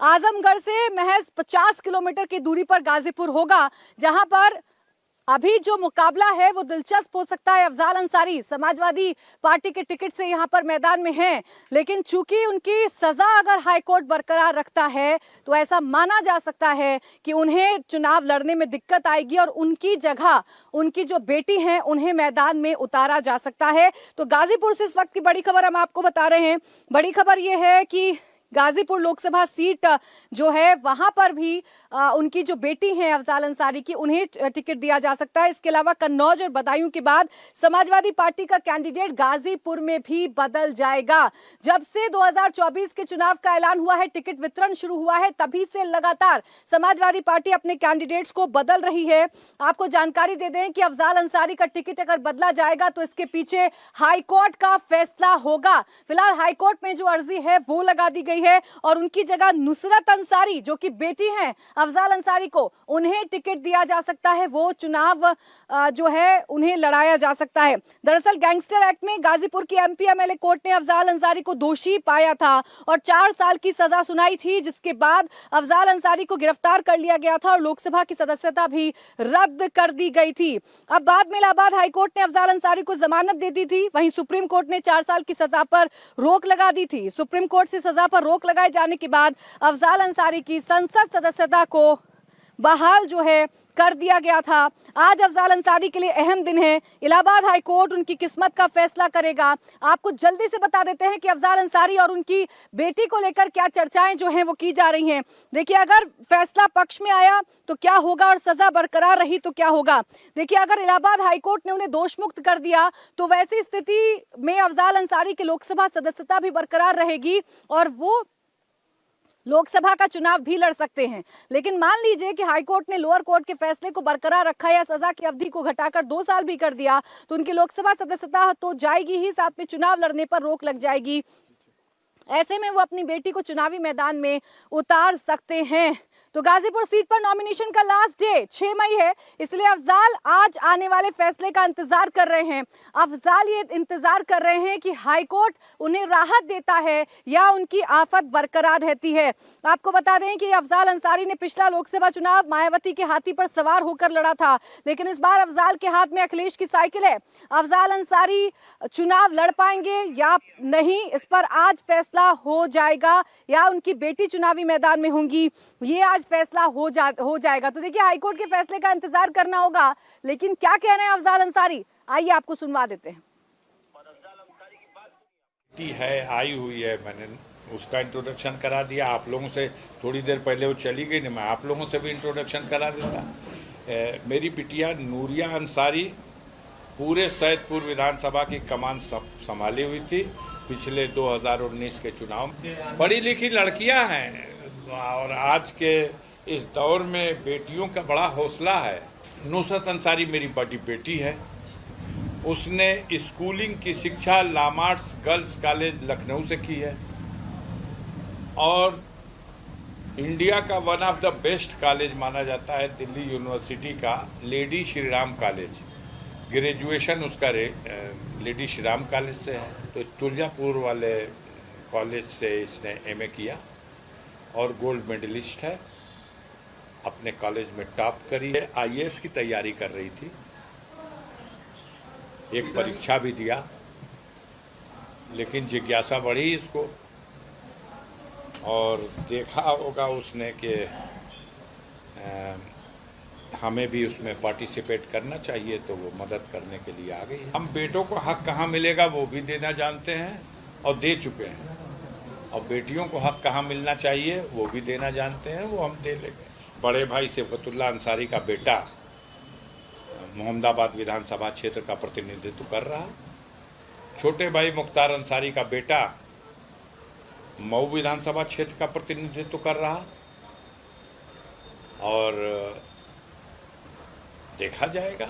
आजमगढ़ से महज 50 किलोमीटर की दूरी पर गाजीपुर होगा, जहां पर अभी जो मुकाबला है वो दिलचस्प हो सकता है। अफजाल अंसारी समाजवादी पार्टी के टिकट से यहां पर मैदान में हैं, लेकिन चूंकि उनकी सजा अगर हाईकोर्ट बरकरार रखता है तो ऐसा माना जा सकता है कि उन्हें चुनाव लड़ने में दिक्कत आएगी और उनकी जगह उनकी जो बेटी हैं उन्हें मैदान में उतारा जा सकता है। तो गाजीपुर से इस वक्त की बड़ी खबर हम आपको बता रहे हैं। बड़ी खबर यह है कि गाजीपुर लोकसभा सीट जो है वहां पर भी उनकी जो बेटी है अफजाल अंसारी की, उन्हें टिकट दिया जा सकता है। इसके अलावा कन्नौज और बदायूं के बाद समाजवादी पार्टी का कैंडिडेट गाजीपुर में भी बदल जाएगा। जब से 2024 के चुनाव का ऐलान हुआ है, टिकट वितरण शुरू हुआ है, तभी से लगातार समाजवादी पार्टी अपने कैंडिडेट्स को बदल रही है। आपको जानकारी दे दें कि अफजाल अंसारी का टिकट अगर बदला जाएगा तो इसके पीछे हाईकोर्ट का फैसला होगा। फिलहाल हाईकोर्ट में जो अर्जी है वो लगा दी गई है और उनकी जगह नुसरत अंसारी जो कि बेटी हैं अफजाल अंसारी को, उन्हें टिकट दिया जा सकता है। वो चुनाव जो है उन्हें लड़ाया जा सकता है। दरअसल गैंगस्टर एक्ट में गाजीपुर की एमपी एमएलए कोर्ट ने अफजाल अंसारी को दोषी पाया था और 4 साल की सजा सुनाई थी, जिसके बाद अफजाल अंसारी को गिरफ्तार कर लिया गया था और लोकसभा की सदस्यता भी रद्द कर दी गई थी। अब बाद में इलाहाबाद हाईकोर्ट ने अफजाल अंसारी को जमानत दे दी थी। वहीं सुप्रीम कोर्ट ने 4 साल की सजा पर रोक लगा दी थी। सुप्रीम कोर्ट से सजा पर रोक लगाए जाने के बाद अफजाल अंसारी की संसद सदस्यता को बहाल जो है कर दिया गया था। आज अफजाल अंसारी के लिए अहम दिन है। इलाहाबाद हाईकोर्ट उनकी किस्मत का फैसला करेगा। आपको जल्दी से बता देते हैं कि अफजाल अंसारी और उनकी बेटी को लेकर क्या चर्चाएं जो हैं वो की जा रही हैं। देखिए, अगर फैसला पक्ष में आया तो क्या होगा और सजा बरकरार रही तो क्या होगा। देखिए, अगर इलाहाबाद हाईकोर्ट ने उन्हें दोष मुक्त कर दिया तो वैसी स्थिति में अफजाल अंसारी की लोकसभा सदस्यता भी बरकरार रहेगी और वो लोकसभा का चुनाव भी लड़ सकते हैं। लेकिन मान लीजिए कि हाईकोर्ट ने लोअर कोर्ट के फैसले को बरकरार रखा या सजा की अवधि को घटाकर 2 साल भी कर दिया तो उनकी लोकसभा सदस्यता तो जाएगी ही, साथ में चुनाव लड़ने पर रोक लग जाएगी। ऐसे में वो अपनी बेटी को चुनावी मैदान में उतार सकते हैं। तो गाजीपुर सीट पर नॉमिनेशन का लास्ट डे 6 मई है, इसलिए अफजाल आज आने वाले फैसले का इंतजार कर रहे हैं। अफजाल ये इंतजार कर रहे हैं कि हाईकोर्ट उन्हें राहत देता है या उनकी आफत बरकरार रहती है। आपको बता दें कि अफजाल अंसारी ने पिछला लोकसभा चुनाव मायावती के हाथी पर सवार होकर लड़ा था, लेकिन इस बार अफजाल के हाथ में अखिलेश की साइकिल है। अफजाल अंसारी चुनाव लड़ पाएंगे या नहीं, इस पर आज फैसला हो जाएगा या उनकी बेटी चुनावी मैदान में होंगी, ये आज फैसला हो जाएगा। तो देखिए, हाईकोर्ट के फैसले का इंतजार करना होगा। लेकिन क्या कह रहे हैं अफजाल अंसारी, आइए आपको सुनवा देते हैं। है आई हुई है, मैंने उसका इंट्रोडक्शन करा दिया। आप लोगों से थोड़ी देर पहले वो चली गई ना, मैं आप लोगों से भी इंट्रोडक्शन करा देता। मेरी बिटिया नूरिया अंसारी पूरे सैदपुर विधानसभा की कमान संभाली हुई थी पिछले 2019 के चुनाव में। पढ़ी लिखी लड़कियां हैं और आज के इस दौर में बेटियों का बड़ा हौसला है। नुसरत अंसारी मेरी बड़ी बेटी है। उसने स्कूलिंग की शिक्षा लामार्ट्स गर्ल्स कॉलेज लखनऊ से की है और इंडिया का one of the best college माना जाता है दिल्ली यूनिवर्सिटी का lady Shri Ram college. Graduation उसका लेडी श्री राम कॉलेज से है। तो तुलजापुर वाले कॉलेज से इसने एमए किया और गोल्ड मेडलिस्ट है। अपने कॉलेज में टॉप करी है। आईएएस की तैयारी कर रही थी, एक परीक्षा भी दिया, लेकिन जिज्ञासा बढ़ी इसको और देखा होगा उसने कि हमें भी उसमें पार्टिसिपेट करना चाहिए, तो वो मदद करने के लिए आ गई। हम बेटों को हक कहाँ मिलेगा वो भी देना जानते हैं और दे चुके हैं, और बेटियों को हक कहाँ मिलना चाहिए वो भी देना जानते हैं, वो हम दे लेंगे। बड़े भाई सिफतुल्ला अंसारी का बेटा मोहम्मदाबाद विधानसभा क्षेत्र का प्रतिनिधित्व कर रहा। छोटे भाई मुख्तार अंसारी का बेटा मऊ विधानसभा क्षेत्र का प्रतिनिधित्व कर रहा और देखा जाएगा।